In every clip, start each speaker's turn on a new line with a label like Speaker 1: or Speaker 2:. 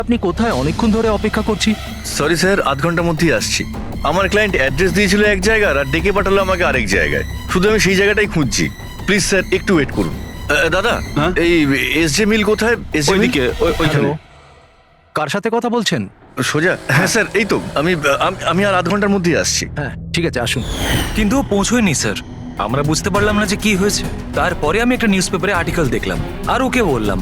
Speaker 1: আপনি কোথায়? অনেকক্ষণ ধরে অপেক্ষা করছি।
Speaker 2: সরি স্যার, আধ ঘন্টার মধ্যেই আসছি। আমার ক্লায়েন্ট অ্যাড্রেস দিয়েছিল এক জায়গায় আর ডেকে পাঠালো আমাকে আরেক জায়গায়। শুধু আমি সেই জায়গাটাই খুঁজছি। প্লিজ স্যার একটু ওয়েট করুন। দাদা,
Speaker 3: হ্যাঁ?
Speaker 2: এই এসজে মিল কোথায়? এসজে মিল
Speaker 3: ওইদিকে, ওইখানে।
Speaker 1: হ্যালো? কার সাথে কথা বলছেন?
Speaker 2: সোজা? হ্যাঁ স্যার, এই তো আমি আর আধ ঘন্টার মধ্যেই আসছি।
Speaker 1: হ্যাঁ ঠিক আছে, আসুন।
Speaker 4: কিন্তু ও পৌঁছয়নি স্যার। আমরা বুঝতে পারলাম না যে কি হয়েছে। তারপরে আমি একটা নিউজ পেপারে আর্টিকেল দেখলাম আর ওকে বললাম,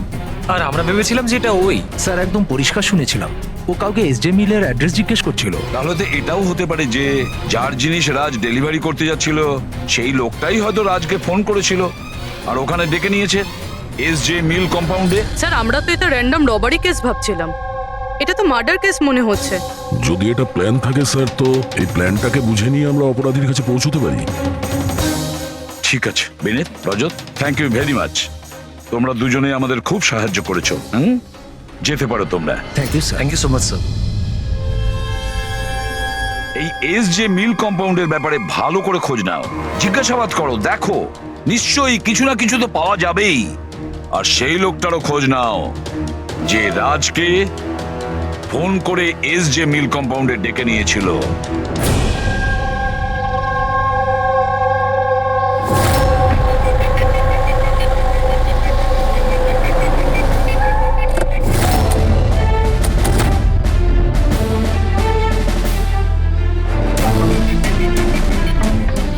Speaker 4: আর আমরা ভেবেছিলাম যে এটা ওই।
Speaker 1: স্যার একদম পরিষ্কার শুনেছিলাম, ও কাউকে এসজে মিলের অ্যাড্রেস জিজ্ঞেস করছিল।
Speaker 5: তাহলে তো এটাও হতে পারে যে যার জিনিস রাজ ডেলিভারি করতে যাচ্ছিল সেই লোকটাই হয়তো রাজকে ফোন করেছিল আর ওখানে ডেকে নিয়েছে এসজে মিল কম্পাউন্ডে।
Speaker 6: স্যার আমরা তো এটা র্যান্ডম রবারি কেস ভাবছিলাম, এটা তো মার্ডার কেস মনে হচ্ছে।
Speaker 7: যদি এটা প্ল্যান থাকে স্যার, তো এই প্ল্যানটাকে বুঝে নিয়ে আমরা অপরাধীর কাছে পৌঁছতে পারি।
Speaker 5: ঠিক আছে Vinit, Rajat, thank you very much. তোমরা দুজনেই আমাদের খুব সাহায্য করেছো। যেতে পারো তোমরা।
Speaker 1: Thank you sir.
Speaker 4: Thank you so much sir.
Speaker 5: এই এসজে মিল কম্পাউন্ডের ব্যাপারে ভালো করে খোঁজ নাও, জিজ্ঞাসাবাদ করো, দেখো নিশ্চয়ই কিছু না কিছু তো পাওয়া যাবেই। আর সেই লোকটারও খোঁজ নাও যে রাজকে ফোন করে এসজে মিল কম্পাউন্ডে ডেকে নিয়েছিল।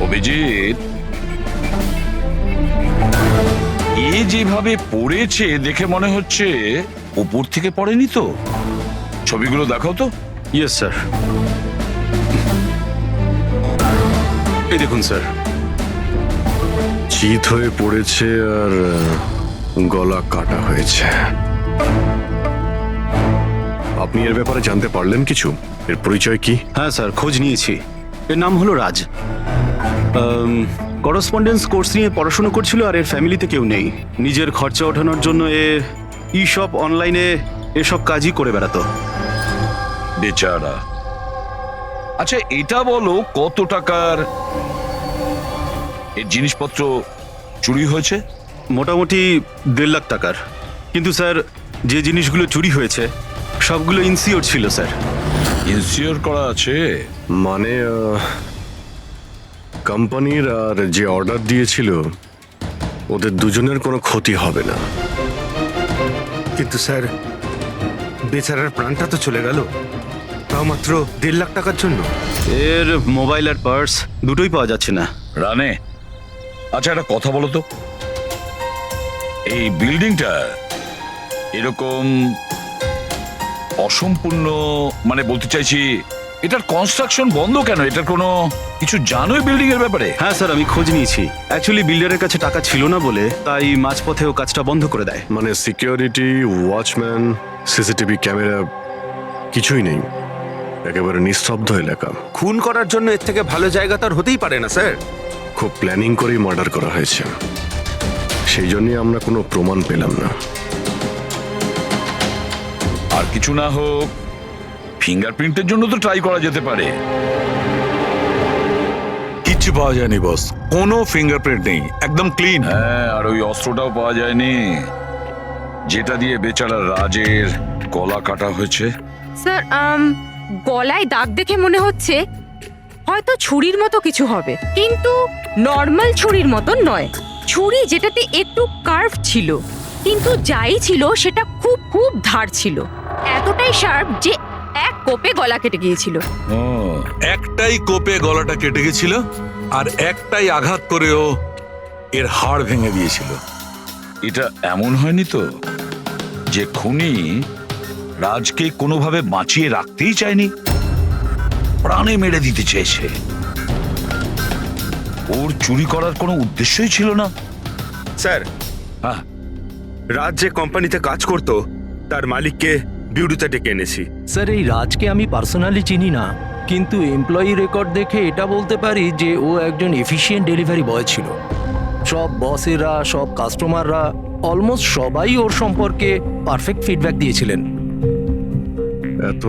Speaker 5: অভিজিৎ, এ যেভাবে পড়েছে দেখে মনে হচ্ছে উপর থেকে পড়েনি তো। ছবিগুলো দেখাও তো।
Speaker 3: Yes sir. এই দেখুন স্যার।
Speaker 7: চিত হয়ে পড়েছে আর গলা কাটা হয়েছে। আপনি এর ব্যাপারে জানতে পারলেন কিছু? এর পরিচয় কি?
Speaker 3: হ্যাঁ স্যার, খোঁজ নিয়েছি। এর নাম হলো রাজ। করসপন্ডেন্স কোর্স নিয়ে পড়াশোনা করছিল আর এর ফ্যামিলিতে কেউ নেই। নিজের খরচা ওঠানোর জন্য ই শপ অনলাইনে এসব কাজই করে বেড়াতো।
Speaker 5: বেচারা। আচ্ছা এটা বলো, কত টাকার এর জিনিসপত্র চুরি হয়েছে?
Speaker 3: মোটামুটি 1.5 লাখ টাকার। কিন্তু স্যার, যে জিনিসগুলো চুরি হয়েছে সবগুলো ইনসিওর ছিল স্যার।
Speaker 5: ইনসিওর করা আছে?
Speaker 7: মানে কোম্পানির আর যে অর্ডার দিয়েছিল ওদের দুজনের কোনো ক্ষতি হবে না।
Speaker 8: কিন্তু স্যার, বেচারার প্রাণটা তো চলে গেল, তাও মাত্র 1.5 লাখ টাকার জন্য।
Speaker 3: এর মোবাইল আর পার্স দুটোই পাওয়া যাচ্ছে না।
Speaker 5: রানে, আচ্ছা একটা কথা বলো তো, এই বিল্ডিংটা এরকম অসম্পূর্ণ, মানে বলতে চাইছি এটার কনস্ট্রাকশন বন্ধ কেন? এটার কোনো কিছু জানোই বিল্ডিং এর ব্যাপারে?
Speaker 3: হ্যাঁ স্যার, আমি খোঁজ নিয়েছি। অ্যাকচুয়ালি বিল্ডারের কাছে টাকা ছিল না বলে তাই মাঝপথে ও কাজটা বন্ধ করে দেয়।
Speaker 7: মানে সিকিউরিটি, ওয়াচম্যান, সিসিটিভি ক্যামেরা কিছুই নেই। একেবারে নিস্তব্ধ এলাকা।
Speaker 8: খুন করার জন্য এর থেকে ভালো জায়গা তো আর হতেই পারে না স্যার।
Speaker 7: খুব প্ল্যানিং করেই মার্ডার করা হয়েছে, সেই জন্যই আমরা কোনো প্রমাণ পেলাম না।
Speaker 5: আর কিছু না হোক ফিঙ্গারপ্রিন্টের জন্য তো ট্রাই করা যেতে পারে।
Speaker 9: কিচ্ছু পাওয়া যায়নি বস, কোনো ফিঙ্গারপ্রিন্ট নেই, একদম ক্লিন।
Speaker 5: হ্যাঁ, আর ওই অস্ত্রটাও পাওয়া যায়নি যেটা দিয়ে বেচারা রাজের গলা কাটা হয়েছে।
Speaker 6: স্যার গলায় দাগ দেখে মনে হচ্ছে হয়তো ছুরির মতো কিছু হবে, কিন্তু নর্মাল ছুরির মতো নয়। ছুরি যেটাতে একটু কার্ভ ছিল, কিন্তু যাই ছিল সেটা খুব খুব ধার ছিল, এতটাই শার্প যে এক কোপে গলা কেটে গিয়েছিল।
Speaker 9: একটাই কোপে গলাটা কেটে গেছিল আর একটাই আঘাত করেও এর হাড় ভেঙে দিয়েছিল।
Speaker 5: এটা এমন হয়নি তো যে খুনি রাজকে কোনোভাবে বাঁচিয়ে রাখতেই চায়নি, প্রাণে মেরে দিতে চেয়েছে? ওর চুরি করার কোনো উদ্দেশ্যই ছিল না।
Speaker 8: স্যার,
Speaker 5: হ্যাঁ,
Speaker 8: রাজ যে কোম্পানিতে কাজ করতো তার মালিককে বিউরুতে ডেকে এনেছি।
Speaker 1: স্যার এই রাজকে আমি পার্সোনালি চিনি না, কিন্তু এমপ্লয়ি রেকর্ড দেখে এটা বলতে পারি যে ও একজন এফিশিয়েন্ট ডেলিভারি বয় ছিল। সব বসেরা, সব কাস্টমাররা, অলমোস্ট সবাই ওর সম্পর্কে পারফেক্ট ফিডব্যাক দিয়েছিলেন।
Speaker 7: এত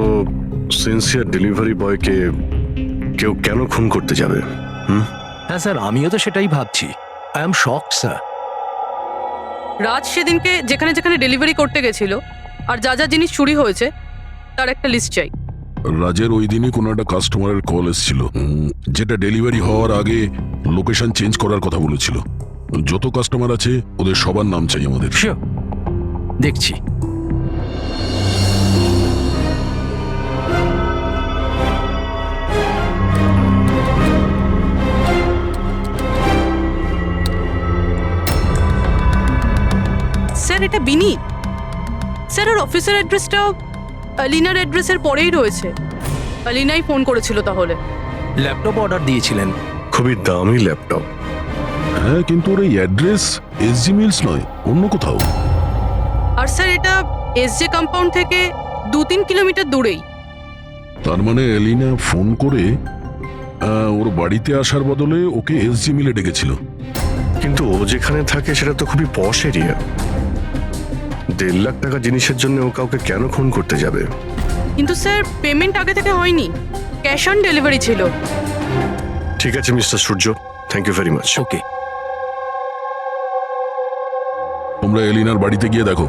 Speaker 7: সিনসিয়ার ডেলিভারি বয়কে কেউ কেন খুন করতে যাবে?
Speaker 1: হ্যাঁ স্যার, আমিও তো সেটাই ভাবছি। I am shocked sir.
Speaker 6: Raj সেদিনকে যেখানে যেখানে ডেলিভারি করতে গেছিল আর যা যা জিনিস চুরি হয়েছে তার একটা লিস্ট চাই।
Speaker 10: রাজের ওই দিনই কোনো একটা কাস্টমারের কল এসেছিল, যেটা ডেলিভারি হওয়ার আগে লোকেশন চেঞ্জ করার কথা বলেছিল। যত কাস্টমার আছে ওদের সবার নাম চাই আমাদের।
Speaker 1: শিওর, দেখছি।
Speaker 6: স্যার এটা বিনি। স্যার ওর অফিসের অ্যাড্রেসটা আলিনার অ্যাড্রেসের পরেই রয়েছে। আলিনাই ফোন করেছিল তাহলে।
Speaker 1: ল্যাপটপ অর্ডার দিয়েছিলেন।
Speaker 7: খুবই দামি ল্যাপটপ।
Speaker 10: হ্যাঁ, কিন্তু ওর এই অ্যাড্রেস এসজি মিলস নয়, অন্য কোথাও।
Speaker 6: আর স্যার এটা এসজে কম্পাউন্ড থেকে 2-3 কিলোমিটার দূরেই।
Speaker 10: তার মানে এলিনা ফোন করে ওর বাড়িতে আসার বদলে ওকে এসজি মিলে ডেকেছিল।
Speaker 7: কিন্তু ও যেখানে থাকে সেটা তো খুবই পশ এরিয়া। 1.5 লাখ টাকা জিনিসের জন্য ও কাউকে কেন খুন করতে যাবে?
Speaker 6: কিন্তু স্যার পেমেন্ট আগে থেকে হয়নি, ক্যাশ অন ডেলিভারি ছিল।
Speaker 7: ঠিক আছে mister Surya, thank you very much.
Speaker 1: Okay,
Speaker 10: তোমরা এলিনার বাড়িতে গিয়ে দেখো।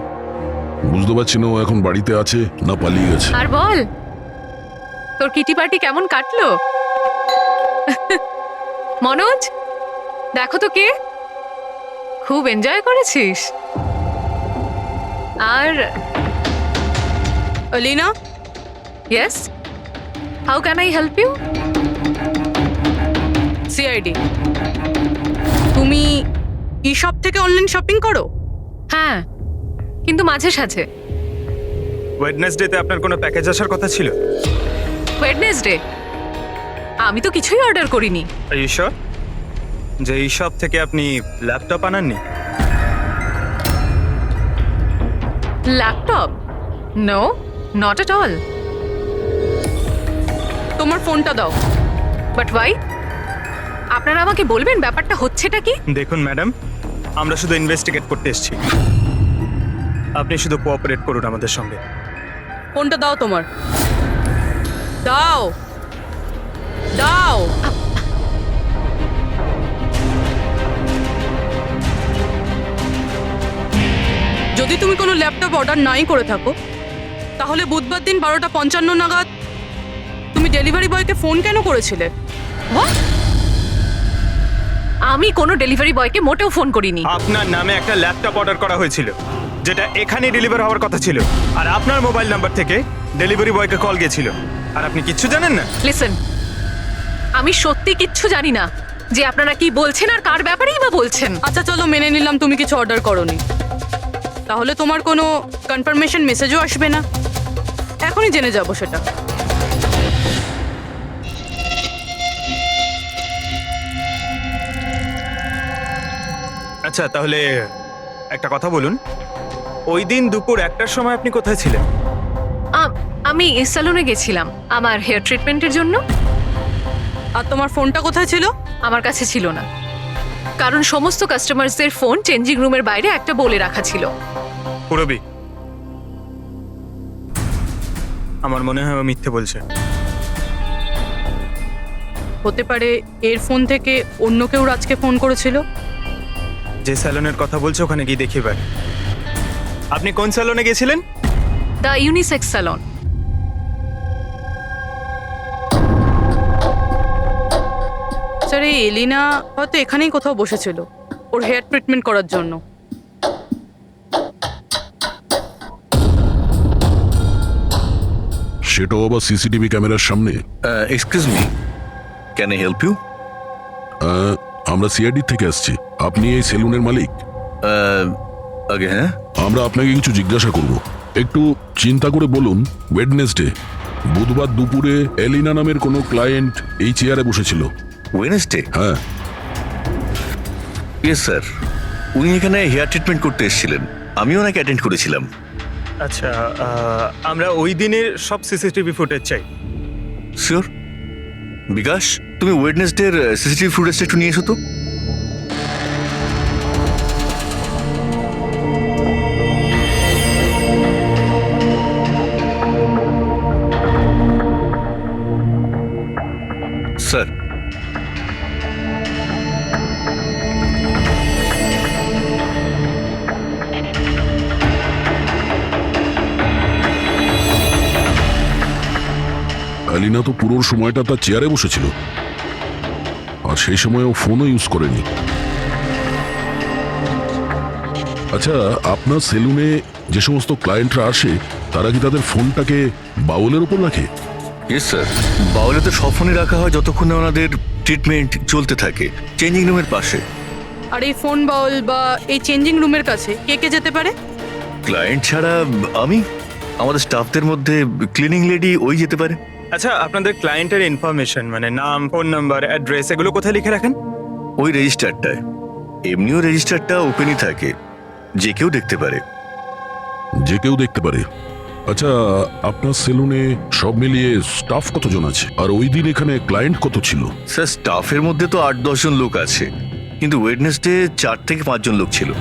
Speaker 10: বুঝতে পারছি না ও এখন বাড়িতে আছে না পালিয়ে গেছে।
Speaker 11: আর বল, তোর কিটি পার্টি কেমন কাটলো? মনোজ, দেখো তো কে, খুব এনজয় করেছিস। আর
Speaker 6: Alina,
Speaker 11: yes, how can I help you?
Speaker 6: CID, তুমি ই শপ থেকে অনলাইন শপিং করো?
Speaker 11: হ্যাঁ, কিন্তু মাঝে সাঝে।
Speaker 4: ওয়েডনেসডেতে আপনার কোনো প্যাকেজ আসার কথা ছিল?
Speaker 11: ওয়েডনেসডে আমি তো কিছুই অর্ডার করিনি।
Speaker 4: আর ইউ শিওর যে এই শপ থেকে আপনি ল্যাপটপ আনাননি?
Speaker 11: Laptop? No, not at all.
Speaker 6: তোমার ফোনটা দাও।
Speaker 11: But why? আপনারা আমাকে বলবেন ব্যাপারটা হচ্ছেটা কি?
Speaker 4: দেখুন ম্যাডাম, আমরা শুধু ইনভেস্টিগেট করতে এসেছি, আপনি শুধু কোঅপারেট করুন আমাদের সঙ্গে।
Speaker 6: ফোনটা দাও তোমার, দাও দাও। যদি তুমি কোনো ল্যাপটপ অর্ডার নাই করে থাকো, তাহলে বুধবার দিন 12:55 নাগাদ তুমি ডেলিভারি বয়কে ফোন কেন করেছিলে?
Speaker 11: What? আমি কোনো ডেলিভারি বয়কে মোটেও ফোন করিনি।
Speaker 4: আপনার নামে একটা ল্যাপটপ অর্ডার করা হয়েছিল, যেটা এখানে ডেলিভার হওয়ার কথা ছিল, আর আপনার মোবাইল নাম্বার থেকে ডেলিভারি বয়কে কল গিয়েছিল, আর আপনি কিচ্ছু জানেন না।
Speaker 11: লিসেন, আমি সত্যি কিচ্ছু জানি না যে আপনারা কি বলছেন আর কার ব্যাপারেই বা বলছেন।
Speaker 6: আচ্ছা চলো, মেনে নিলাম তুমি কিছু অর্ডার করোনি, তাহলে তোমার কোনো কনফার্মেশন মেসেজও আসবে না। এখনই জেনে যাবো সেটা।
Speaker 4: আচ্ছা, তাহলে একটা কথা বলুন, ওই দিন দুপুর 1টার সময় আপনি কোথায় ছিলেন?
Speaker 11: আমি সেলুনে গেছিলাম আমার হেয়ার ট্রিটমেন্টের জন্য।
Speaker 6: আর তোমার ফোনটা কোথায় ছিল?
Speaker 11: আমার কাছে ছিল না, কারণ সমস্ত কাস্টমারসদের ফোন চেঞ্জিং রুমের বাইরে একটা বলে রাখা ছিল।
Speaker 4: পুরবি, আমার মনে হয় ও মিথ্যে বলছে।
Speaker 6: হতে পারে এর ফোন থেকে অন্য কেউ রাজকে ফোন করেছিল।
Speaker 4: যে স্যালনের কথা বলছে ওখানে গিয়ে দেখি এবার। আপনি কোন স্যালনে গেছিলেন?
Speaker 11: The unisex salon.
Speaker 6: স্যার, এই এলিনা হয়তো এখানেই কোথাও বসেছিল ওর হেয়ার ট্রিটমেন্ট করার জন্য।
Speaker 10: সেটাও আবার সিসিটিভি ক্যামেরার সামনে।
Speaker 2: Excuse me, can I help you?
Speaker 10: আমরা সিআইডি থেকে আসছি। আপনি এই সেলুনের মালিক?
Speaker 2: আগে হ্যাঁ।
Speaker 10: আমরা আপনাকে কিছু জিজ্ঞাসা করব। একটু চিন্তা করে বলুন, ওয়েডনেসডে বুধবার দুপুরে এলিনা নামের কোনো ক্লায়েন্ট এই চেয়ারে বসেছিল?
Speaker 2: ওয়েডনেসডে?
Speaker 10: হ্যাঁ।
Speaker 2: ইয়েস স্যার, উনি এখানে হেয়ার ট্রিটমেন্ট করতে এসেছিলেন, আমি ওনাকে অ্যাটেন্ড করেছিলাম।
Speaker 4: আচ্ছা, আমরা ওই দিনের সব সিসিটিভি ফুটেজ চাই।
Speaker 2: শিওর। বিকাশ, তুমি ওয়েডনেসডের সিসিটিভি ফুটেজটা একটু নিয়ে এসো তো। স্যার,
Speaker 10: অ্যালিনা তো পুরো সময়টা তার চেয়ারে বসেছিল, আর সেই সময় ও ফোনও ইউজ করেনি। আচ্ছা, আপনার সেলুনে যে সমস্ত ক্লায়েন্টরা আসে তারা কি তাদের ফোনটাকে বাউলের উপর রাখে?
Speaker 2: ইয়েস স্যার, বাউলে তো সব ফোনই রাখা হয় যতক্ষণ না ওনাদের ট্রিটমেন্ট চলতে থাকে, চেঞ্জিং রুমের পাশে।
Speaker 6: আর এই ফোন বাউল বা এই চেঞ্জিং রুমের কাছে কে কে যেতে পারে?
Speaker 2: ক্লায়েন্ট ছাড়া আমি, আমাদের স্টাফদের মধ্যে ক্লিনিং লেডি ওই যেতে পারে।
Speaker 12: আচ্ছা, আপনাদের ক্লায়েন্টের ইনফরমেশন মানে নাম, ফোন নাম্বার, অ্যাড্রেস এগুলো কোথায় লিখে রাখেন?
Speaker 2: ওই রেজিস্টারটায়। এমনিও রেজিস্টারটা ওপেনই থাকে, যে কেউ দেখতে পারে।
Speaker 10: যে কেউ দেখতে পারে। আচ্ছা, আপনার সেলুনে সব মিলিয়ে স্টাফ কতজন আছে, আর ওই দিন এখানে ক্লায়েন্ট কত ছিল?
Speaker 2: স্যার, স্টাফের মধ্যে তো 8-10 জন লোক আছে, কিন্তু ওয়েডনেসডে 4 থেকে 5 জন লোক ছিল।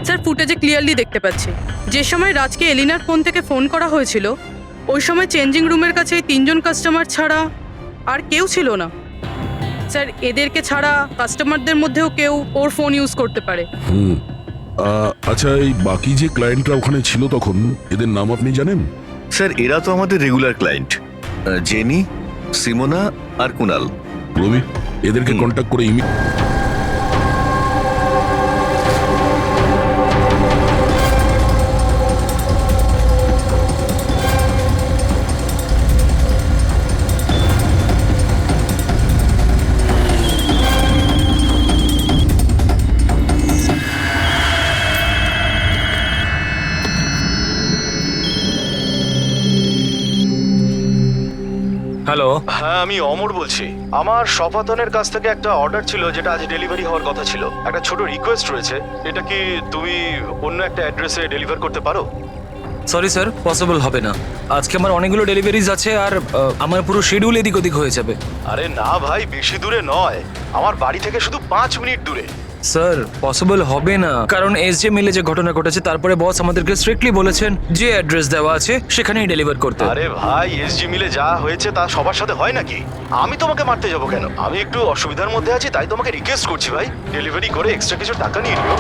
Speaker 6: স্যার, ফুটেজে ক্লিয়ারলি দেখতে পাচ্ছি যে সময় রাজকে এলিনার ফোন থেকে ফোন করা হয়েছিল ওই সময় চেঞ্জিং রুমের কাছে এই 3 জন কাস্টমার ছাড়া আর কেউ ছিল না। স্যার, এদেরকে ছাড়া কাস্টমারদের মধ্যেও কেউ ওর ফোন ইউজ করতে পারে।
Speaker 10: আচ্ছা, এই বাকি যে ক্লায়েন্টরা ওখানে ছিল তখন, এদের নাম আপনি জানেন?
Speaker 2: স্যার, এরা তো আমাদের রেগুলার ক্লায়েন্ট, জেনি, সিমোনা আর কুনাল।
Speaker 10: রবি, এদেরকে কন্ট্যাক্ট করে
Speaker 4: হ্যালো।
Speaker 3: হ্যাঁ, আমি অমর বলছি। আমার সপাতনের কাছ থেকে একটা অর্ডার ছিল যেটা আজ ডেলিভারি হওয়ার কথা ছিল। একটা ছোট রিকোয়েস্ট রয়েছে, এটা কি তুমি অন্য একটা অ্যাড্রেসে ডেলিভার করতে পারো?
Speaker 4: সরি স্যার, পসিবল হবে না। আজকে আমার অনেকগুলো ডেলিভারিজ আছে, আর আমার পুরো শিডিউল এদিক ওদিক হয়ে যাবে।
Speaker 3: আরে না ভাই, বেশি দূরে নয়, আমার বাড়ি থেকে শুধু 5 মিনিট দূরে।
Speaker 4: স্যার, পসিবল হবে না, কারণ এসজে মিলে যে ঘটনা ঘটেছে তারপরে বস আমাদেরকে স্ট্রিক্টলি বলেছেন যে অ্যাড্রেস দেওয়া আছে সেখানেই ডেলিভার করতে।
Speaker 3: আরে ভাই, এসজি মিলে যা হয়েছে তা সবার সাথে হয় নাকি? আমি তোমাকে মারতে যাবো কেন? আমি একটু অসুবিধার মধ্যে আছি, তাই তোমাকে রিকোয়েস্ট করছি ভাই, ডেলিভারি করে এক্সট্রা কিছু টাকা নিয়ে নিও।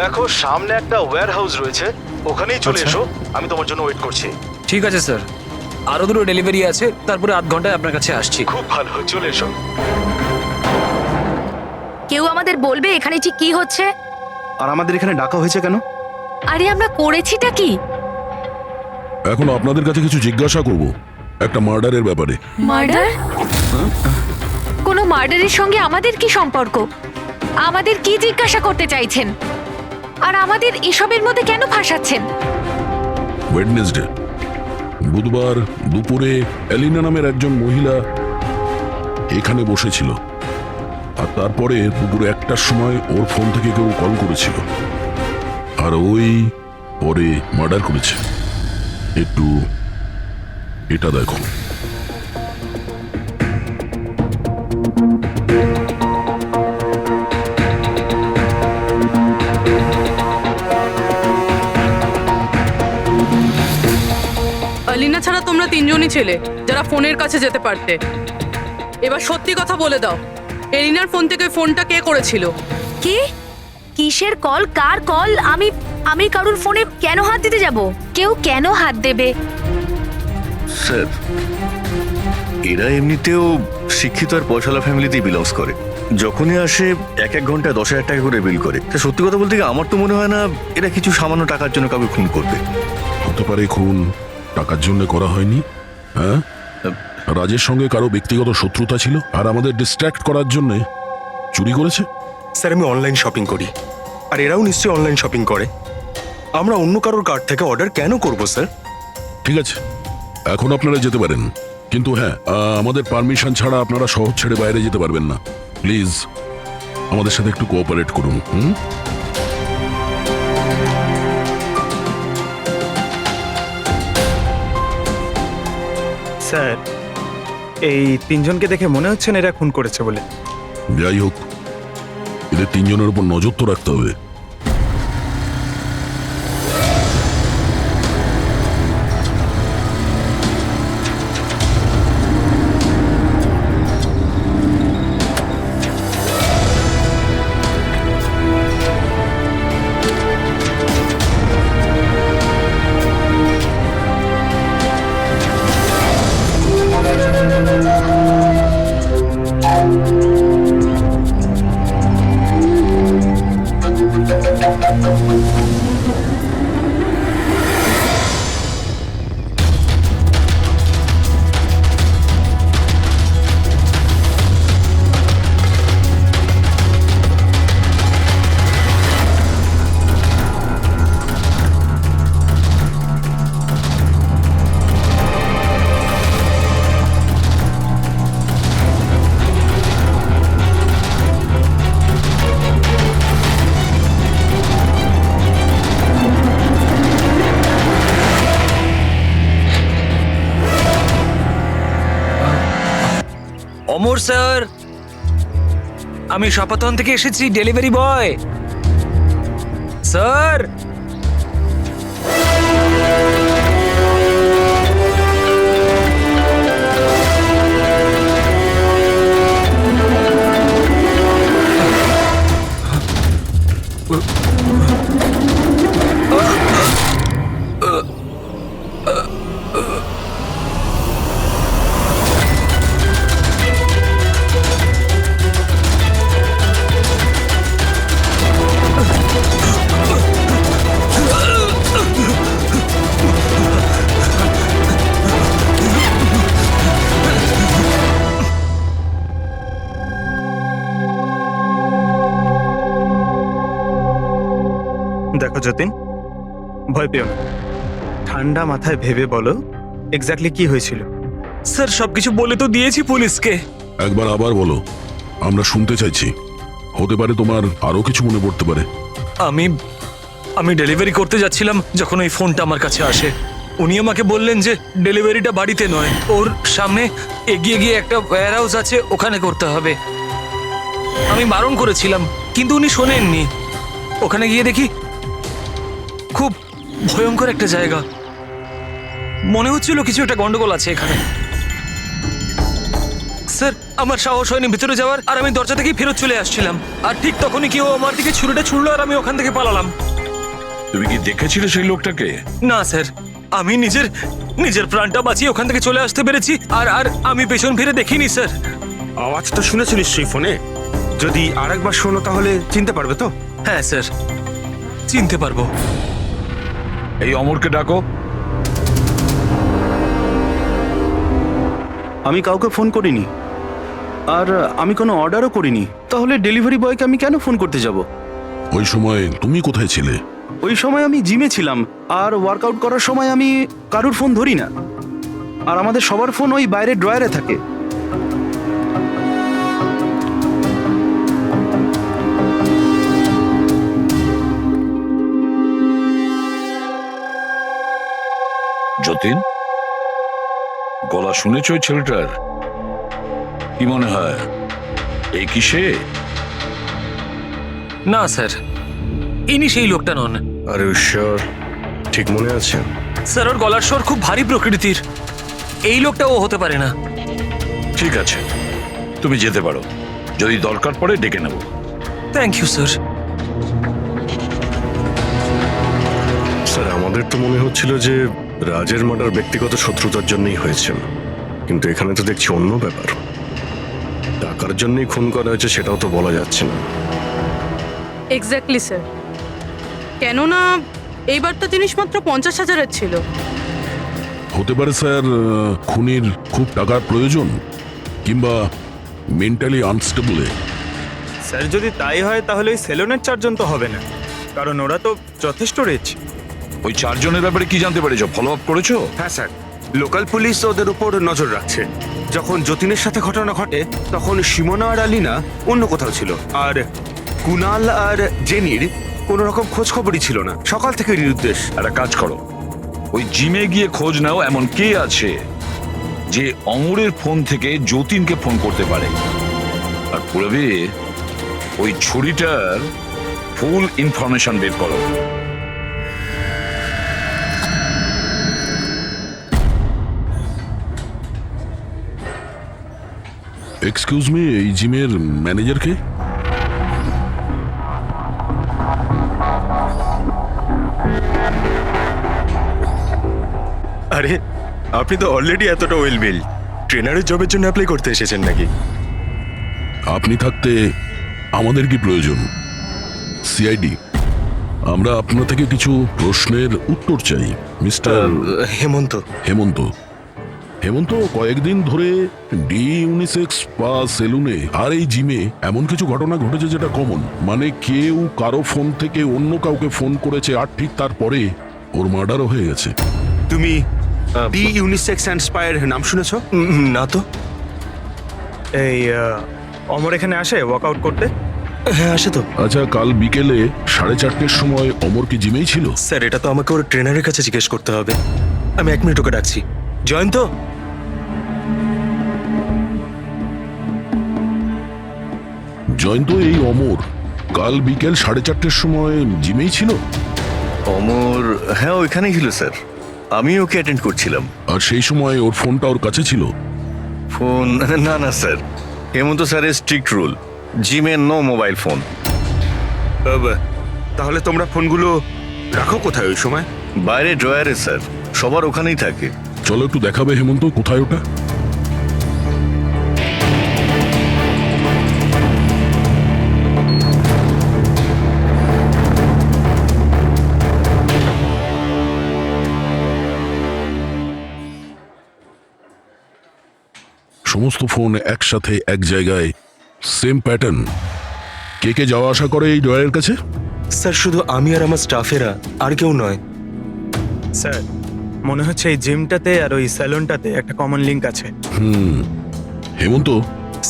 Speaker 3: দেখো, সামনে একটা ওয়্যার হাউস রয়েছে, ওখানেই চলে এসো, আমি তোমার জন্য ওয়েট করছি।
Speaker 4: ঠিক আছে স্যার, আরো দুটো ডেলিভারি আছে, তারপরে আধ ঘন্টায় আপনার কাছে আসছি।
Speaker 3: খুব ভালো, চলে এসো।
Speaker 11: কেউ আমাদের বলবে এখানে ঠিক কি হচ্ছে?
Speaker 3: আর আমাদের এখানে ডাকা হয়েছে কেন?
Speaker 11: আরে আমরা করেছিটা কি?
Speaker 10: এখন আপনাদের কাছে কিছু জিজ্ঞাসা করব একটা মার্ডারের ব্যাপারে।
Speaker 11: মার্ডার? কোনো মার্ডারের সঙ্গে আমাদের কি সম্পর্ক? আমাদের কি জিজ্ঞাসা করতে চাইছেন? আর আমাদের এসবের মধ্যে কেন ফাঁসাচ্ছেন?
Speaker 10: ওয়েডনেসডে বুধবার দুপুরে এলিনা নামের একজন মহিলা এখানে বসেছিল, আর তারপরে দুপুর 1টার সময় ওর ফোন থেকে কেউ কল করেছিল, আর ওই পরে মার্ডার করেছে। একটু এটা দেখো।
Speaker 6: এলিনা ছাড়া তোমরা 3 জনই ছেলে যারা ফোনের কাছে যেতে পারতে। এবার সত্যি কথা বলে দাও, এলিনার ফোন থেকে ফোনটা কে করেছিল?
Speaker 11: কি? কিসের কল? কার কল? আমি কারুর ফোনে কেন হাত দিতে যাব? কেউ কেন হাত দেবে?
Speaker 2: স্যার, এরা এমনিতেও শিক্ষিত আর পয়সালা ফ্যামিলিতেই বিলংস করে। যখনই আসে 1-1 ঘন্টায় 10,000 টাকা করে বিল করে। সত্যি কথা বলতে কি, আমার তো মনে হয় না এরা কিছু সামান্য টাকার জন্য কাউকে খুন করবে।
Speaker 10: হতে পারে খুন টাকার জন্য করা হয়নি। হ্যাঁ, রাজের সঙ্গে কারো ব্যক্তিগত শত্রুতা ছিল, আর আমাদের ডিস্ট্র্যাক্ট করার জন্য চুরি করেছে।
Speaker 12: স্যার, আমি অনলাইন শপিং করি, আর এরাও নিশ্চয়ই অনলাইন শপিং করে। আমরা অন্য কারোর কার্ড থেকে অর্ডার কেন করব স্যার?
Speaker 10: ঠিক আছে, এখন আপনারা যেতে পারেন, কিন্তু হ্যাঁ, আমাদের পারমিশন ছাড়া আপনারা শহর ছেড়ে বাইরে যেতে পারবেন না। প্লিজ আমাদের সাথে একটু কোঅপারেট করুন।
Speaker 12: স্যার, এই 3 জনকে দেখে মনে হচ্ছে না এরা খুন করেছে বলে।
Speaker 10: যাই হোক, এদের 3 জনের উপর নজর তো রাখতে হবে।
Speaker 4: অমর স্যার, আমি সপাতন থেকে এসেছি, ডেলিভারি বয় স্যার।
Speaker 12: দেখো যতীন, ভয় পেও না, ঠান্ডা মাথায় ভেবে বলো এক্স্যাক্টলি কি হয়েছিল।
Speaker 4: স্যার সবকিছু বলে তো দিয়েছি পুলিশকে।
Speaker 10: একবার আবার বলো, আমরা শুনতে চাইছি। হতে পারে তোমার আরো কিছু মনে পড়তে পারে।
Speaker 4: আমি আমি ডেলিভারি করতে যাচ্ছিলাম যখন ওই ফোনটা আমার কাছে আসে। উনি আমাকে বললেন যে ডেলিভারিটা বাড়িতে নয়, ওর সামনে এগিয়ে গিয়ে একটা ওয়্যার হাউস আছে, ওখানে করতে হবে। আমি বারণ করেছিলাম কিন্তু উনি শোনেননি। ওখানে গিয়ে দেখি খুব ভয়ঙ্কর একটা জায়গা। মনে হচ্ছিল কিছু একটা গন্ডগোল আছে এখানে। স্যার আমার সাহস হয়নি ভিতরে যাওয়ার, আর আমি দরজা থেকেই ফেরত চলে আসছিলাম। আর ঠিক তখনই কেউ আমার দিকে ছুরিটা ছুড়লো আর আমি ওখান থেকে পালালাম।
Speaker 5: তুমি কি দেখেছিলে সেই লোকটাকে?
Speaker 4: না স্যার, আমি নিজের প্রাণটা বাঁচিয়ে ওখান থেকে চলে আসতে পেরেছি। আর আর আমি পেছন ফিরে দেখিনি স্যার।
Speaker 8: আওয়াজটা শুনেছো নিশ্চয়ই ফোনে? যদি আরেকবার শোনো তাহলে চিনতে পারবে তো?
Speaker 4: হ্যাঁ স্যার, চিনতে পারবো।
Speaker 5: এই অমরকে ডাকো।
Speaker 3: আমি কাউকে ফোন করিনি, আর আমি কোনো অর্ডারও করিনি। তাহলে ডেলিভারি বয়কে আমি কেন ফোন করতে যাব?
Speaker 10: ওই সময় তুমি কোথায় ছিলে?
Speaker 3: ওই সময় আমি জিমে ছিলাম, আর ওয়ার্কআউট করার সময় আমি কারুর ফোন ধরি না। আর আমাদের সবার ফোন ওই বাইরের ড্রয়ারে থাকে।
Speaker 5: যতীন, গলা শুনেছ ওই ছেলেটার? কি মনে হয় এই কি সে?
Speaker 4: না স্যার, ইনি সেই লোকটা নন।
Speaker 7: আর ঈশ্বর, ঠিক মনে আছে?
Speaker 4: স্যার ওর গলার স্বর খুব ভারী প্রকৃতির। এই লোকটা ও হতে পারে না।
Speaker 5: ঠিক আছে, তুমি যেতে পারো। যদি দরকার পড়ে ডেকে নেব।
Speaker 4: Thank you sir.
Speaker 7: স্যার, আমাদের তো মনে হচ্ছিল যে রাজের মার্ডার ব্যক্তিগত শত্রুতার জন্যই হয়েছে, কিন্তু এখানে তো দেখছি অন্য ব্যাপার। টাকার জন্যই খুন করা হয়েছে সেটাও তো বলা যাচ্ছে না।
Speaker 6: Exactly sir. কেননা এইবারটা জিনিস মাত্র 50,000-এর ছিল।
Speaker 10: হতে পারে স্যার, খুনির খুব টাকার প্রয়োজন, কিংবা মেন্টালি আনস্টেবল।
Speaker 12: স্যার যদি তাই হয় তাহলে ওই সেলুনের চারজন তো হবে না, কারণ ওরা তো যথেষ্ট রিচ।
Speaker 5: ওই চারজনের ব্যাপারে কি জানতে পেরেছো? ফলো আপ করেছো?
Speaker 8: হ্যাঁ স্যার, লোকাল পুলিশ ওদের উপর নজর রাখছে। যখন যতীনের সাথে ঘটনা ঘটে তখন সিমোনা আর আলিনা অন্য কোথাও ছিল, আর কুনাল আর জেনির কোনো রকম খোঁজ খবরই ছিল না। সকাল থেকে নিরুদ্দেশ।
Speaker 5: একটা কাজ করো, ওই জিমে গিয়ে খোঁজ নাও এমন কে আছে যে অমরের ফোন থেকে যতীনকে ফোন করতে পারে। আর পুরবি ওই ছুরিটার ফুল ইনফরমেশন বের করো।
Speaker 10: এক্সকিউজ মি, এই জিমের ম্যানেজার কে?
Speaker 12: আরে আপনি তো অলরেডি এতটা ওয়েল বিল, ট্রেনারের জবের জন্য অ্যাপ্লাই করতে এসেছেন নাকি?
Speaker 10: আপনি থাকতে আমাদের কি প্রয়োজন? সিআইডি আমরা আপনার থেকে কিছু প্রশ্নের উত্তর চাই মিস্টার
Speaker 12: হেমন্ত।
Speaker 10: হেমন্ত হেমন্ত কয়েকদিন ধরে ডি ইউনিসেক্স স্পা সেলুনে আর এই জিমে এমন কিছু ঘটনা ঘটেছে যেটা কমন, মানে কেউ কারো ফোন থেকে অন্য কাউকে ফোন করেছে আর ঠিক তারপরে ওর মার্ডারও হয়ে গেছে।
Speaker 8: তুমি ডি ইউনিসেক্স অ্যান্ড স্পায়ার নাম শুনেছো?
Speaker 12: না তো। এই অমর এখানে আসে ওয়ার্কআউট করতে? হ্যাঁ আসে তো।
Speaker 10: আচ্ছা, কাল বিকেলে 4:30টার সময় অমর কি জিমেই ছিল?
Speaker 12: স্যার এটা তো আমাকে ওর ট্রেনারের কাছে জিজ্ঞেস করতে হবে। আমি 1 মিনিট ওকে ডাকছি। জয়ন্ত,
Speaker 10: জয়ন্ত, এই অমর কাল বিকেল 4:30টার সময় জিমেই ছিল?
Speaker 2: অমর, হ্যাঁ ওইখানেই ছিল স্যার, আমি ওকে অ্যাটেন্ড করছিলাম।
Speaker 10: আর সেই সময় ওর ফোনটা ওর কাছে ছিল?
Speaker 2: ফোন না না স্যার, হেমন্ত স্যারের স্ট্রিক্ট রুল, জিমে নো মোবাইল ফোন।
Speaker 8: তাহলে তোমরা ফোনগুলো রাখো কোথায় ওই সময়?
Speaker 2: বাইরে ড্রয়ারে স্যার, সবার ওখানেই থাকে।
Speaker 10: চলো একটু দেখাবে হেমন্ত কোথায় ওটা। সমস্ত ফোন একসাথে এক জায়গায়, সেম প্যাটার্ন। কে কে যাওয়া আসা করে এই ড্রয়ারের কাছে?
Speaker 12: স্যার শুধু আমি আর আমার স্টাফেরা, আর কেউ নয়।
Speaker 13: স্যার মনে হচ্ছে এই জিমটাতে আর ওই স্যালুনটাতে একটা কমন লিংক আছে।
Speaker 10: হেমন্ত,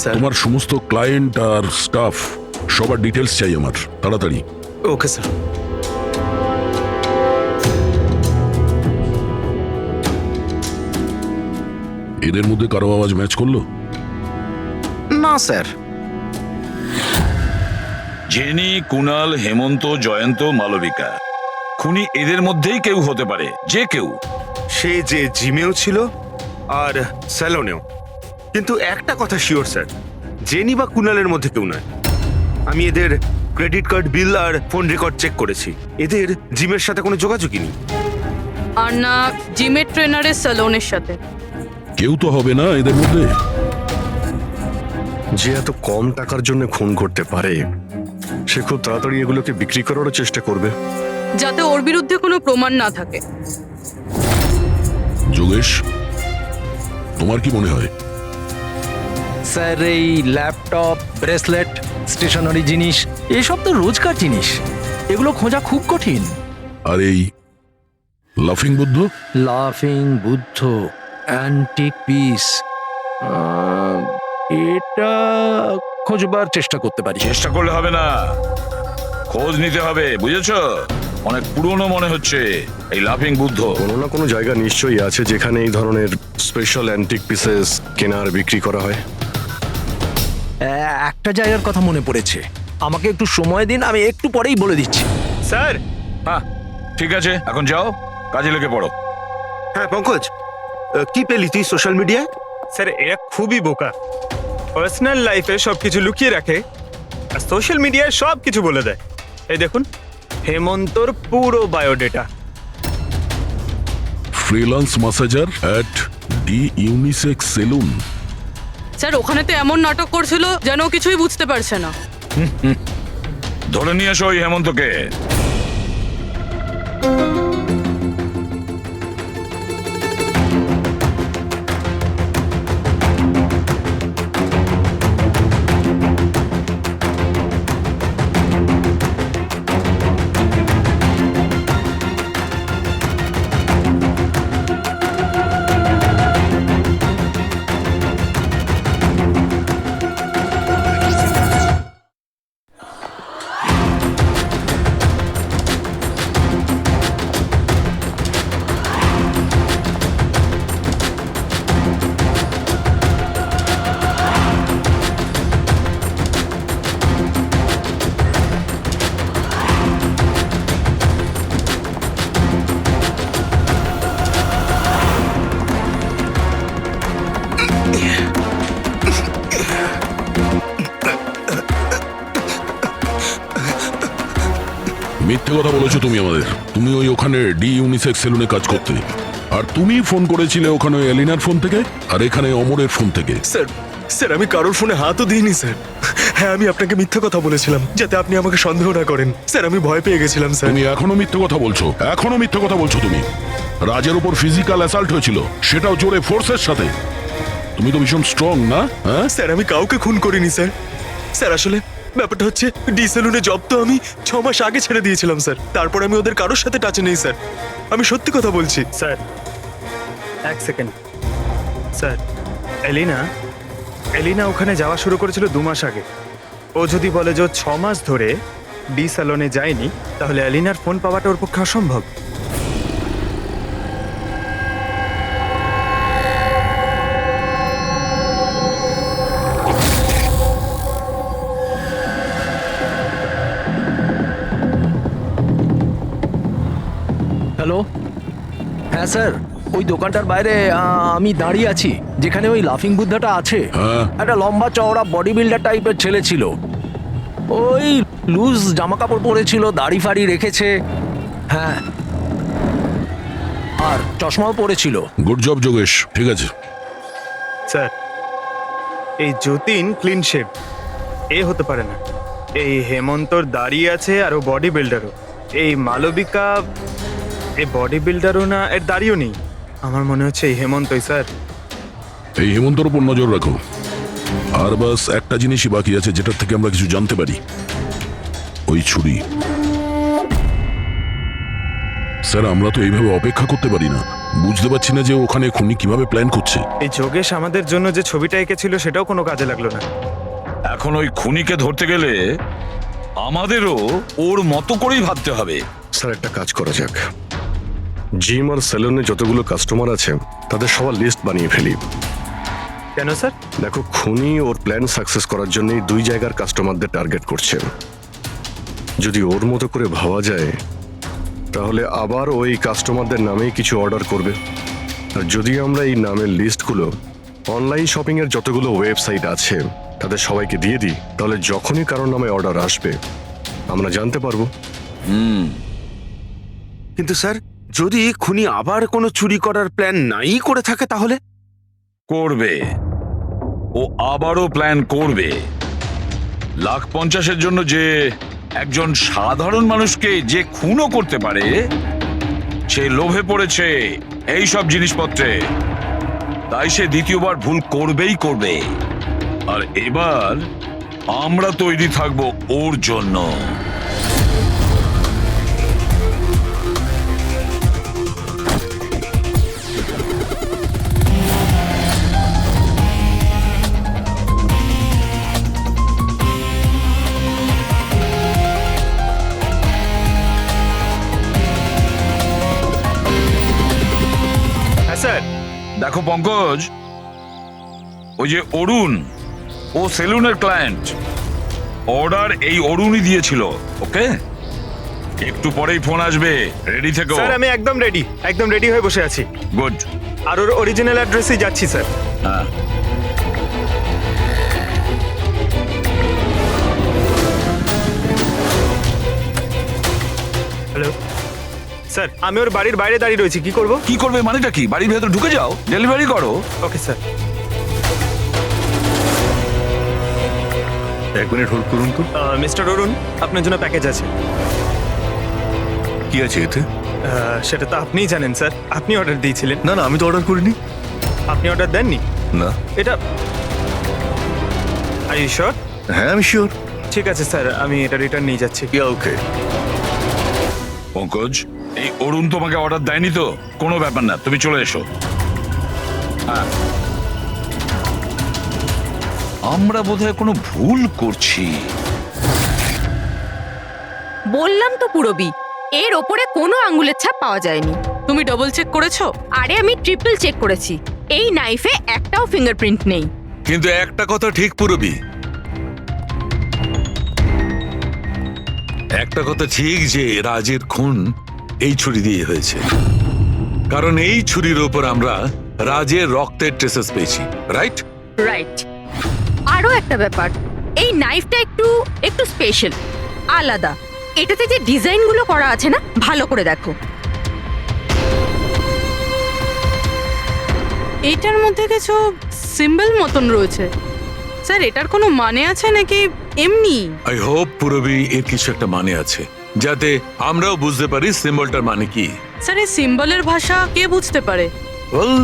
Speaker 12: স্যার।
Speaker 10: তোমার সমস্ত ক্লায়েন্ট আর স্টাফ সবার ডিটেলস চাই আমার, তাড়াতাড়ি।
Speaker 12: Okay sir.
Speaker 10: এদের মধ্যে কারো আওয়াজ ম্যাচ করলো?
Speaker 1: না স্যার।
Speaker 5: জেনি, কুনাল, হেমন্ত, জয়ন্ত, মালবিকা, খুনি এদের মধ্যেই কেউ হতে পারে, যে কেউ।
Speaker 8: সে যে জিমেও ছিল আর স্যালনেও। কিন্তু একটা কথা শিওর স্যার, জেনি বা কুনালের মধ্যে কেউ নয়। আমি এদের ক্রেডিট কার্ড, বিল আর ফোন রেকর্ড চেক করেছি। এদের জিমের সাথে কোনো যোগাযোগই নেই।
Speaker 6: আর না জিমের ট্রেনারের স্যালনের সাথে।
Speaker 10: কেউ তো হবে না এদের মধ্যে।
Speaker 7: যে এত কম টাকার জন্য খুন করতে পারে সে খুব তাড়াতাড়ি এগুলোকে বিক্রি করারও চেষ্টা করবে,
Speaker 6: যাতে ওর বিরুদ্ধে কোনো প্রমাণ না থাকে।
Speaker 10: যোগেশ, তোমার কি মনে হয়?
Speaker 1: স্যার এই ল্যাপটপ, ব্রেসলেট, স্টেশনারি জিনিস এসব তো রোজকার জিনিস, এগুলো খোঁজা খুব কঠিন।
Speaker 10: আর এই লাফিং বুদ্ধ?
Speaker 1: লাফিং বুদ্ধ, অ্যান্টিক পিস, এটা খোঁজবার চেষ্টা করতে পারি।
Speaker 5: চেষ্টা করলে হবে না, খোঁজ নিতে হবে, বুঝেছো? অনেক পুরনো মনে হচ্ছে এই লাফিং বুদ্ধ।
Speaker 7: কোনো না কোনো জায়গা নিশ্চয়ই আছে যেখানে এই ধরনের স্পেশাল অ্যান্টিক পিসেস কেনা আর বিক্রি করা হয়।
Speaker 1: একটা জায়গার কথা মনে পড়েছে, আমাকে একটু সময় দিন, আমি একটু পরেই বলে দিচ্ছি।
Speaker 13: স্যার
Speaker 5: হ্যাঁ ঠিক আছে, এখন যাও, কাজে লেগে পড়ো।
Speaker 8: হ্যাঁ পঙ্কজ, কি পেলি তুই সোশ্যাল মিডিয়ায়?
Speaker 13: স্যার এরা খুবই বোকা। পার্সোনাল লাইফে সবকিছু লুকিয়ে রাখে আর সোশ্যাল মিডিয়ায় সব কিছু বলে দেয়। এই দেখুন হেমন্তর পুরো biodata.
Speaker 10: Freelance massager at the unisex salon.
Speaker 6: Sir ওখানে তো এমন নাটক করছিল যেন ও কিছুই বুঝতে পারছে না।
Speaker 5: ধরে নিয়ে এসো ওই হেমন্তকে।
Speaker 10: মিথ্যে কথা বলেছো তুমি আমাদের। তুমি ওই ওখানে ডি ইউনিসেক্স সেলুনে কাজ করতে, আর তুমি ফোন করেছিলে ওখানে এলিনার ফোন থেকে আর এখানে অমরের ফোন থেকে।
Speaker 12: স্যার স্যার আমি কারোর ফোনে হাতও দিইনি স্যার। হ্যাঁ আমি আপনাকে মিথ্যা কথা বলেছিলাম যাতে আপনি আমাকে সন্দেহ না করেন। স্যার আমি ভয় পেয়ে গেছিলাম স্যার।
Speaker 10: তুমি এখনো মিথ্যে কথা বলছো, এখনো মিথ্যে কথা বলছো তুমি। রাজের উপর ফিজিক্যাল অ্যাসাল্ট হয়েছিল, সেটাও জোরে ফোর্সের সাথে। তুমি তো ভীষণ স্ট্রং না? হ্যাঁ
Speaker 12: স্যার আমি কাউকে খুন করিনি স্যার। স্যার আসলে ব্যাপারটা হচ্ছে ডি সেলুনে জব তো আমি 6 মাস আগে ছেড়ে দিয়েছিলাম স্যার। তারপর আমি ওদের কারোর সাথে টাচে নেই স্যার। আমি সত্যি কথা বলছি
Speaker 13: স্যার এক সেকেন্ড স্যার, এলিনা ওখানে যাওয়া শুরু করেছিল 2 মাস আগে। ও যদি বলে যে 6 মাস ধরে ডি স্যালনে যায়নি, তাহলে এলিনার ফোন পাওয়াটা ওর পক্ষে অসম্ভব।
Speaker 1: হ্যালো, হ্যাঁ স্যার, ওই দোকানটার বাইরে আমি দাঁড়িয়ে আছি, যেখানে ওই লাফিং বুদ্ধাটা আছে।
Speaker 10: হ্যাঁ।
Speaker 1: একটা লম্বা চওড়া বডি বিল্ডার টাইপের ছেলে ছিল। ওই লুজ জামা কাপড় পরেছিল, দাড়ি ফাড়ি রেখেছে, হ্যাঁ, আর চশমাও পরেছিল।
Speaker 10: গুড জব যোগেশ, ঠিক আছে।
Speaker 13: স্যার এই যতীন ক্লিন শেভ, এ হতে পারে না। এই হেমন্তর দাঁড়িয়ে আছে আর ও বডি বিল্ডারও। এই মালবিকা এই বডি বিল্ডারও না, এর দাঁড়িয়েও নেই। আমার মনে হচ্ছে এই হেমন্তই স্যার।
Speaker 10: এই হেমন্তর উপর নজর রাখো। আর বাস একটা জিনিসই বাকি আছে যেটার থেকে আমরা কিছু জানতে পারি, ওই ছুরি। স্যার আমরা তো এইভাবে অপেক্ষা করতে পারি না। বুঝতে পারছি না যে ওখানে খুনি কিভাবে প্ল্যান করছে।
Speaker 13: এই যোগেশ আমাদের জন্য যে ছবিটা এঁকেছিল সেটাও কোনো কাজে লাগলো না।
Speaker 5: এখন ওই খুনিকে ধরতে গেলে আমাদেরও ওর মতো করেই ভাবতে হবে।
Speaker 7: স্যার একটা কাজ করা যাক, জিম আর সেলুনে যতগুলো কাস্টমার আছে তাদের সবার লিস্ট বানিয়ে ফেলি।
Speaker 13: কেন স্যার?
Speaker 7: দেখো খুনি ওর প্ল্যান সাকসেস করার জন্যই 2 জায়গার কাস্টমারদের টার্গেট করছে। যদি ওর মতো করে ভাবা যায় তাহলে আবার ওই কাস্টমারদের নামেই কিছু অর্ডার করবে। আর যদি আমরা এই নামের লিস্টগুলো অনলাইন শপিং এর যতগুলো ওয়েবসাইট আছে তাদের সবাইকে দিয়ে দিই, তাহলে যখনই কারোর নামে অর্ডার আসবে আমরা জানতে পারবো।
Speaker 8: কিন্তু স্যার যদি খুনি আবার কোনো চুরি করার প্ল্যান নাই করে থাকে তাহলে?
Speaker 5: করবে, ও আবারও প্ল্যান করবে। 1,50,000-এর জন্য যে একজন সাধারণ মানুষকে যে খুনও করতে পারে, সে লোভে পড়েছে এই সব জিনিসপত্রে, তাই সে দ্বিতীয়বার ভুল করবেই করবে। আর এবার আমরা তৈরি থাকবো ওর জন্য।
Speaker 13: হ্যাঁ স্যার।
Speaker 5: দেখো পঙ্কজ, ওই যে অরুণ, ও সেলুনের ক্লায়েন্ট। অর্ডার এই অরুণই দিয়েছিল, ওকে? একটু পরেই ফোন আসবে, রেডি থেকো।
Speaker 13: স্যার আমি একদম রেডি হয়ে বসে আছি।
Speaker 5: গুড।
Speaker 13: আর ওর অরিজিনাল অ্যাড্রেসেই যাচ্ছি স্যার।
Speaker 5: হ্যাঁ,
Speaker 13: হ্যালো স্যার, আমি ওর বাড়ির বাইরে দাঁড়িয়ে রয়েছি, কি করব?
Speaker 5: কি করবে মানেটা কি? বাড়ির ভেতর ঢুকে যাও, ডেলিভারি করো।
Speaker 13: Okay sir.
Speaker 2: 1 মিনিট হোল্ড করুন তো।
Speaker 13: মিস্টার অরুণ, আপনার জন্য প্যাকেজ আছে।
Speaker 2: কি আছে এতে?
Speaker 13: সেটা তো আপনিই জানেন স্যার, আপনি অর্ডার দিয়েছিলেন।
Speaker 2: না না, আমি তো অর্ডার করিনি।
Speaker 13: আপনি অর্ডার দেননি?
Speaker 2: না।
Speaker 13: এটা আর ইউ শিওর?
Speaker 2: হ্যাঁ আমি শিওর।
Speaker 13: ঠিক আছে স্যার, আমি এটা রিটার্ন নিয়ে যাচ্ছি।
Speaker 2: ওকে।
Speaker 5: পঙ্কজ, এই অরুণ তোমাকে অর্ডার দেয়নি তো? কোনো ব্যাপার না, তুমি চলে এসো। হ্যাঁ, আমরা বোধহয় কোনো ভুল করছি।
Speaker 6: বললাম তো পুরবি, এর ওপরে কোনো আঙ্গুলের ছাপ পাওয়া যায়নি। তুমি ডবল চেক করেছো? আরে আমি ট্রিপল চেক করেছি, এই নাইফে একটাও ফিঙ্গারপ্রিন্ট নেই।
Speaker 9: কিন্তু একটা কথা ঠিক পুরবি, একটা কথা ঠিক যে রাজের খুন এই ছুরি দিয়ে হয়েছে, কারণ এই ছুরির ওপর আমরা রাজের রক্তের ট্রেসেস পেয়েছি, রাইট?
Speaker 6: রাইট। আরো একটা ব্যাপার, এই নাইফটা একটু স্পেশাল, আলাদা। এটাতে যে ডিজাইনগুলো করা আছে না, ভালো করে দেখো। এটার মধ্যে কিছু সিম্বল মতন রয়েছে। স্যার এটার কোনো মানে আছে নাকি এমনি?
Speaker 9: আই হোপ পুরবি এর কিছু একটা মানে আছে, যাতে আমরাও বুঝতে পারি সিম্বলটার মানে কি।
Speaker 6: স্যার এই সিম্বলের ভাষা কে বুঝতে পারে?
Speaker 9: Well,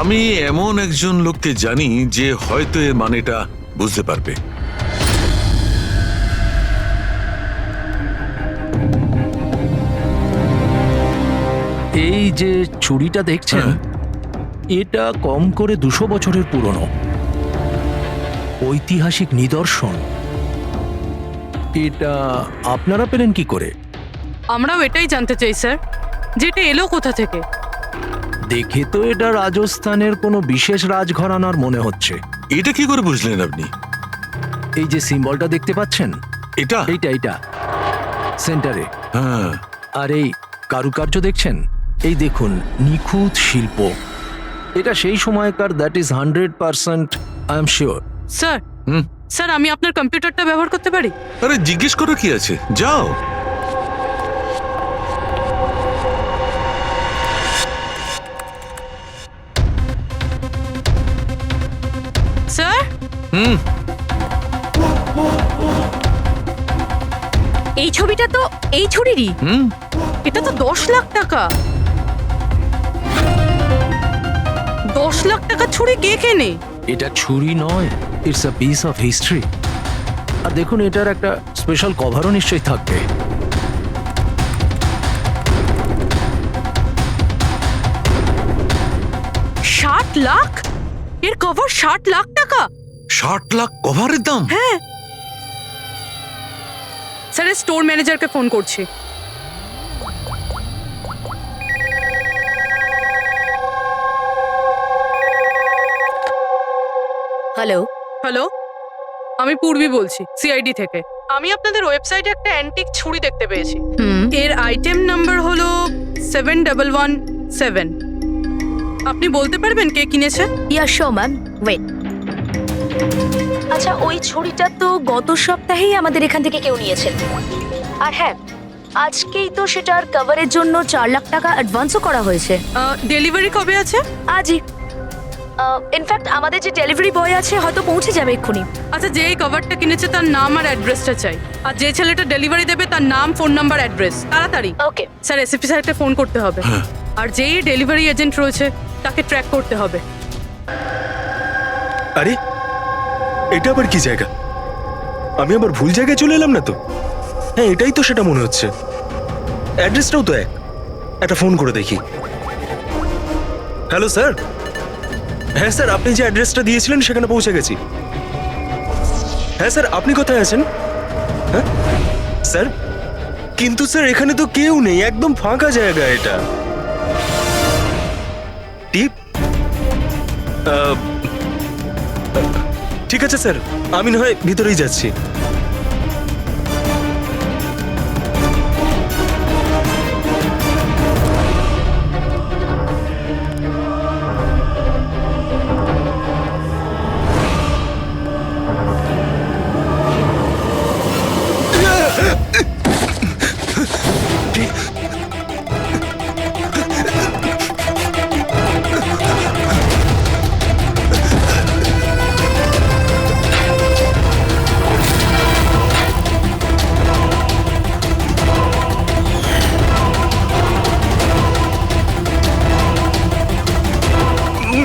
Speaker 9: আমি এমন একজন লোককে জানি যে হয়তো এর মানেটা বুঝতে পারবে।
Speaker 1: এই যে ছুরিটা দেখছেন, এটা কম করে 200 বছরের পুরনো ঐতিহাসিক নিদর্শন। এটা আপনারা পেলেন কি করে?
Speaker 6: আমরাও এটাই জানতে চাই স্যার, যেটা এলো কোথা থেকে।
Speaker 1: দেখে তো এটা রাজস্থানের কোনো বিশেষ রাজঘরানার মনে হচ্ছে।
Speaker 9: এটা কি করে বুঝলেন আপনি?
Speaker 1: এই যে সিম্বলটা দেখতে পাচ্ছেন,
Speaker 9: এটা
Speaker 1: এইটা সেন্টারে।
Speaker 9: হ্যাঁ,
Speaker 1: আর এই কারুকার্য দেখছেন, এই দেখুন নিখুঁত শিল্প। এটা সেই সময়কার, that is 100% I am sure.
Speaker 6: Sir sir আমি আপনার কম্পিউটারটা ব্যবহার করতে পারি?
Speaker 9: আরে জিজ্ঞেস করো কি আছে, যাও।
Speaker 6: স্যার এই ছবিটা তো এই ছুরিরই। এটা তো 10 লাখ টাকা। 10 লাখ টাকা ছুরি কে কেনে?
Speaker 1: এটা ছুরি নয়, it's a piece of history. আর দেখুন এটার একটা স্পেশাল কভারও নিশ্চয়ই থাকবে।
Speaker 6: ষাট লাখ? এর কভার 60 লাখ টাকা?
Speaker 9: 60 লাখ কভারের দাম?
Speaker 6: হ্যাঁ স্যার, স্টোর ম্যানেজারকে ফোন করছি।
Speaker 11: হ্যালো,
Speaker 6: হ্যালো, আমি পূর্বী বলছি সিআইডি থেকে। আমি আপনাদের ওয়েবসাইটে একটা অ্যান্টিক ছুরি দেখতে পেয়েছি। এর আইটেম নাম্বার হলো 7117। আপনি বলতে পারবেন কে কিনেছে?
Speaker 11: ইয়া শো ম্যাম, ওয়েট। আচ্ছা, ওই ছুরিটা তো গত সপ্তাহেই আমাদের এখান থেকে কেউ নিয়েছে। আর হ্যাঁ, আজকেই তো সেটার কভারের জন্য 4 লাখ টাকা অ্যাডভান্সও করা হয়েছে।
Speaker 6: ডেলিভারি কবে আছে?
Speaker 11: আজই। ইনফ্যাক্ট আমাদের যে ডেলিভারি বয় আছে হয়তো পৌঁছে যাবে এক্ষুনি।
Speaker 6: আচ্ছা, যে এই কভারটা কিনেছে তার নাম আর অ্যাড্রেসটা চাই। আর যে ছেলেটা ডেলিভারি দেবে তার নাম, ফোন নাম্বার, অ্যাড্রেস। তাড়াতাড়ি।
Speaker 11: ওকে
Speaker 6: স্যার, এসিপি স্যারকে ফোন করতে হবে। আর যেই ডেলিভারি এজেন্ট রয়েছে তাকে ট্র্যাক করতে হবে।
Speaker 12: আরে এটা আবার কি জায়গা? আমি আবার ভুল জায়গায় চলে এলাম না তো? হ্যাঁ, এটাই তো সেটা মনে হচ্ছে। অ্যাড্রেসটাও তো এক। একটা ফোন করে দেখি। Hello sir. হ্যাঁ স্যার, আপনি যে অ্যাড্রেসটা দিয়েছিলেন সেখানে পৌঁছে গেছি। হ্যাঁ স্যার, আপনি কোথায় আছেন? হ্যাঁ স্যার, কিন্তু স্যার এখানে তো কেউ নেই, একদম ফাঁকা জায়গা এটা। টিপ? ঠিক আছে স্যার, আমি না হয় ভিতরেই যাচ্ছি।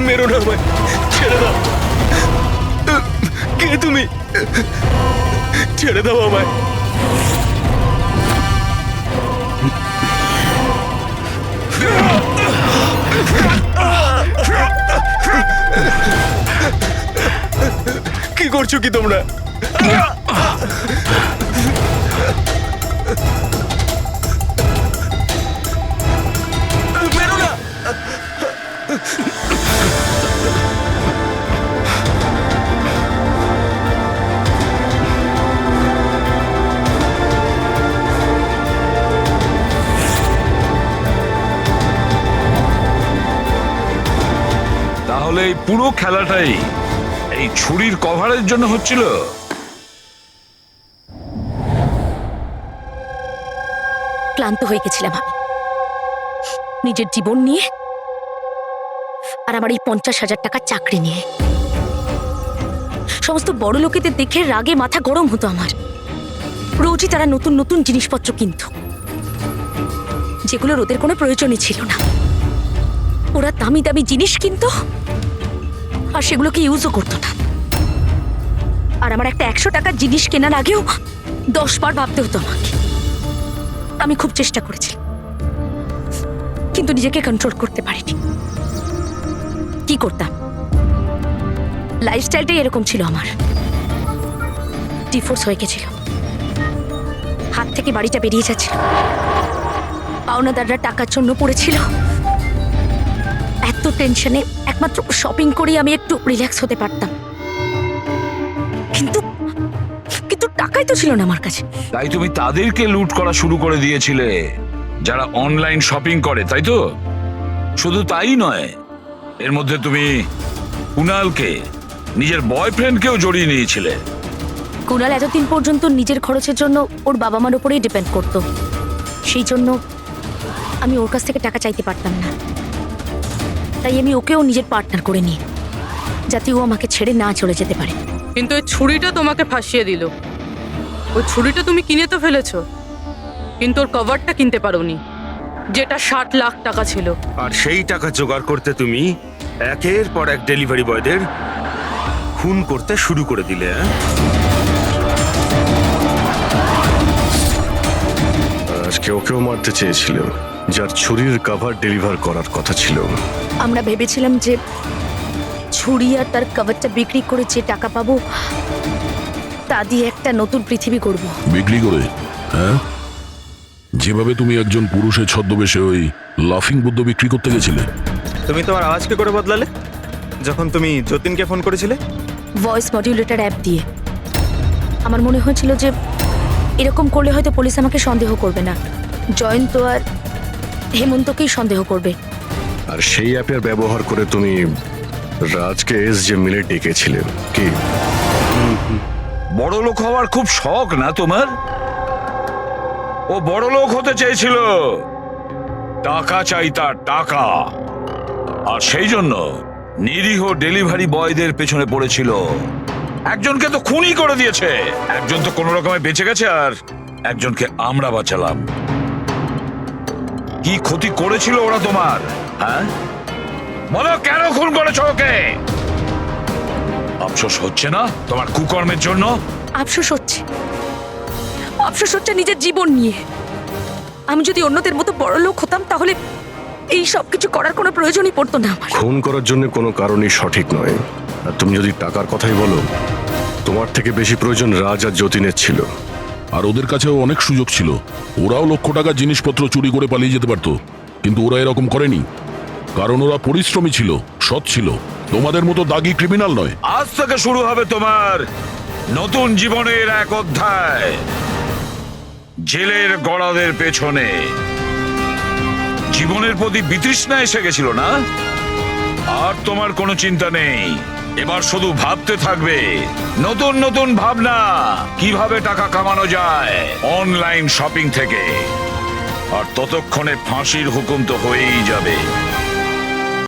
Speaker 12: মেরো না আমায়, ছেড়ে দাও। কে তুমি? ছেড়ে দাও আমায়। কি করছো কি তোমরা? মেরো না।
Speaker 5: তাহলে এই পুরো খেলাটাই এই ছুরির কভারের জন্য হচ্ছিল?
Speaker 11: ক্লান্ত হয়ে গেছিলাম আমি নিজের জীবন নিয়ে আর আমার এই 50,000 টাকার চাকরি নিয়ে। সমস্ত বড় লোকেদের দেখে রাগে মাথা গরম হতো আমার। রোজই তারা নতুন নতুন জিনিসপত্র কিনত, যেগুলোর ওদের কোনো প্রয়োজনই ছিল না। ওরা দামি দামি জিনিস কিনতো আর সেগুলোকে ইউজও করতো না। আর আমার একটা 100 টাকার জিনিস কেনার আগেও 10 বার ভাবতে হতো আমাকে। আমি খুব চেষ্টা করেছি, কিন্তু নিজেকে কন্ট্রোল করতে পারিনি। কি করতাম, লাইফস্টাইলটাই এরকম ছিল আমার। ডিভোর্স হয়ে গেছিল, হাত থেকে বাড়িটা বেরিয়ে যাচ্ছিল, পাওনাদাররা টাকার জন্য পড়েছিল। এত টেনশনে একমাত্র শপিং করেই আমি একটু রিল্যাক্স হতে পারতাম, কিন্তু কিন্তু টাকাই তো ছিল না আমার কাছে।
Speaker 5: তাই তুমি তাদেরকে লুট করা শুরু করে দিয়েছিলে যারা অনলাইন শপিং করে, তাই তো? শুধু তাই নয়, এর মধ্যে তুমি কুনালকে, নিজের বয়ফ্রেন্ডকেও জড়িয়ে নিয়েছিলে।
Speaker 11: কুনাল এতদিন পর্যন্ত নিজের খরচের জন্য ওর বাবা মার উপরেই ডিপেন্ড করতো, সেই জন্য আমি ওর কাছ থেকে টাকা চাইতে পারতাম না। তাই আমি ওকেও নিজের পার্টনার করে নিই, যাতে ও আমাকে ছেড়ে না চলে যেতে পারে।
Speaker 6: কিন্তু ওই ছুরিটা তোমাকে ফাঁসিয়ে দিল। ওই ছুরিটা তুমি কিনে তো ফেলেছো, কিন্তু ওর কভারটা কিনতে পারোনি, যেটা 60 লাখ টাকা ছিল।
Speaker 8: আর সেই টাকা জোগাড় করতে তুমি একের পর এক ডেলিভারি বয়দের খুন করতে শুরু করে দিলে।
Speaker 7: আজকে ওকেও মারতে চেয়েছিল, যার ছুরির কভার ডেলিভার করার কথা ছিল।
Speaker 11: আমরা ভেবেছিলাম যে ছুরি আর তার কভারটা বিক্রি করে যে টাকা পাবো তা দিয়ে একটা নতুন পৃথিবী করব।
Speaker 10: বিক্রি করে? হ্যাঁ, যেভাবে তুমি একজন পুরুষের ছদ্মবেশে ওই লাফিং বুদ্ধ বিক্রি করতে গেছিলে।
Speaker 13: তুমি তোমার আওয়াজ কি করে বদলালে যখন তুমি যতীনকে ফোন করেছিলে?
Speaker 11: ভয়েস মডিউলেটর অ্যাপ দিয়ে। আমার মনে হয়েছিল যে এরকম করলে হয়তো পুলিশ আমাকে সন্দেহ করবে না, জয়ন্ত আর হেমন্তকেই সন্দেহ করবে।
Speaker 7: আর সেই অ্যাপের ব্যবহার করে তুমি রাজকে যে মিলে ডেকেছিলে কি?
Speaker 5: বড় লোক হওয়ার খুব শখ না তোমার? ও বড় লোক হতে চেয়েছিল, টাকা চাই তার, টাকা। আর সেই জন্য নিরীহ ডেলিভারি বয়দের পেছনে পড়েছিল। একজনকে তো খুনই করে দিয়েছে, একজন তো কোনো রকমে বেঁচে গেছে, আর একজনকে আমরা বাঁচালাম। কি ক্ষতি করেছিল ওরা তোমার? হ্যাঁ বলো, কেন খুন করেছো ওকে? আফসোস হচ্ছে না তোমার কুকর্মের জন্য?
Speaker 11: আফসোস হচ্ছে, আফসোস হচ্ছে নিজের জীবন নিয়ে। আমি যদি অন্যদের মতো বড় লোক হতাম তাহলে এই সব কিছু করার কোনো প্রয়োজনই পড়তো না আমার।
Speaker 7: খুন করার জন্য কোনো কারণই সঠিক নয়। আর তুমি যদি টাকার কথাই বলো, তোমার থেকে বেশি প্রয়োজন রাজ আর যতীনের ছিল।
Speaker 10: আর ওদের কাছেও অনেক সুযোগ ছিল, ওরাও লক্ষ টাকার জিনিসপত্র চুরি করে পালিয়ে যেতে পারতো, কিন্তু ওরা এরকম করেনি, কারণ ওরা পরিশ্রমী ছিল, সৎ ছিল, তোমাদের মতো দাগি ক্রিমিনাল নয়।
Speaker 5: আজ থেকে শুরু হবে তোমার নতুন জীবনের এক অধ্যায়, জেলের গড়াদের পেছনে। জীবনের প্রতি বিতৃষ্ণা এসে গেছিল না? আর তোমার কোনো চিন্তা নেই, এবার শুধু ভাবতে থাকবে নতুন নতুন ভাবনা, কিভাবে টাকা কামানো যায় অনলাইন শপিং থেকে। আর ততক্ষণে ফাঁসির হুকুম তো হয়েই যাবে।